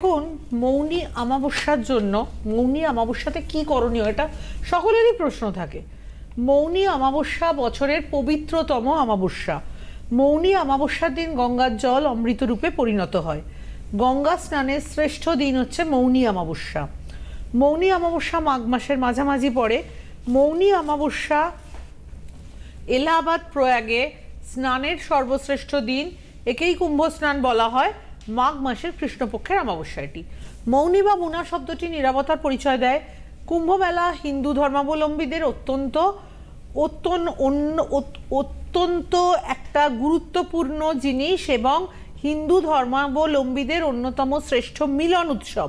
এখন মৌনী অমাবস্যার জন্য মৌনী অমাবস্যাতে কি করণীয়, এটা সকলেরই প্রশ্ন থাকে। মৌনী অমাবস্যা বছরের পবিত্রতম অমাবস্যা। মৌনী অমাবস্যার দিন গঙ্গার জল অমৃত রূপে পরিণত হয়। গঙ্গা স্নানের শ্রেষ্ঠ দিন হচ্ছে মৌনী অমাবস্যা। মৌনী অমাবস্যা মাঘ মাসের মাঝামাঝি পড়ে। মৌনী অমাবস্যা এলাহাবাদ প্রয়াগে স্নানের সর্বশ্রেষ্ঠ দিন, একেই কুম্ভ স্নান বলা হয়। মাঘ মাসের কৃষ্ণপক্ষের অমাবস্যা এটি। মৌনী বা মুনা শব্দটি নিরাপত্তার পরিচয় দেয়। কুম্ভমেলা হিন্দু ধর্মাবলম্বীদের অত্যন্ত একটা গুরুত্বপূর্ণ জিনিস এবং হিন্দু ধর্মাবলম্বীদের অন্যতম শ্রেষ্ঠ মিলন উৎসব।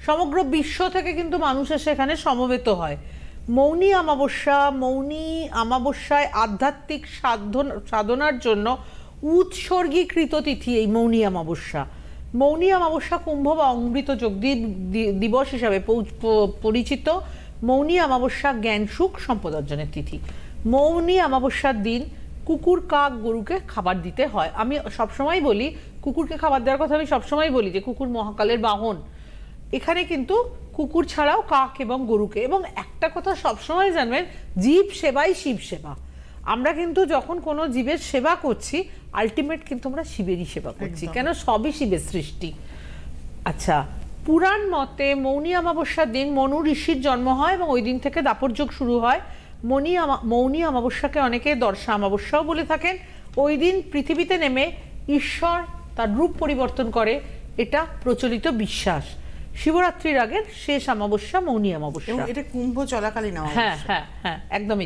সমগ্র বিশ্ব থেকে কিন্তু মানুষ এসে এখানে সমবেত হয়। মৌনী অমাবস্যায় আধ্যাত্মিক সাধনার জন্য উৎসর্গীকৃত তিথি এই মৌনী অমাবস্যা। মৌনী অমাবস্যা কুম্ভ বা অমৃত যোগ দিবস হিসাবে পরিচিত। মৌনী অমাবস্যা জ্ঞান সুখ সম্পদ অর্জনের তিথি। মৌনী অমাবস্যার দিন কুকুর কাক গরুকে খাবার দিতে হয়। আমি সবসময় বলি কুকুরকে খাবার দেওয়ার কথা, আমি সবসময় বলি যে কুকুর মহাকালের বাহন। এখানে কিন্তু কুকুর ছাড়াও কাক এবং গরুকে, এবং একটা কথা সবসময় জানবেন, জীব সেবাই শিব সেবা। আমরা কিন্তু যখন কোনো জীবের সেবা করছি আলটিমেট কিন্তু আমরা শিবেরই সেবা করছি, কেন সবই শিবের সৃষ্টি। আচ্ছা, পুরাণ মতে মৌনী অমাবস্যার দিন মনু ঋষির জন্ম হয় এবং ওই দিন থেকে দাপর যুগ শুরু হয়। মৌনী অমাবস্যাকে অনেকে দর্শা অমাবস্যাও বলে থাকেন। ওই দিন পৃথিবীতে নেমে ঈশ্বর তার রূপ পরিবর্তন করে, এটা প্রচলিত বিশ্বাস। শিবরাত্রির আগের শেষ অমাবস্যা মৌনী অমাবস্যা। এটা কুম্ভ চলাকালীন হ্যাঁ হ্যাঁ হ্যাঁ, একদমই।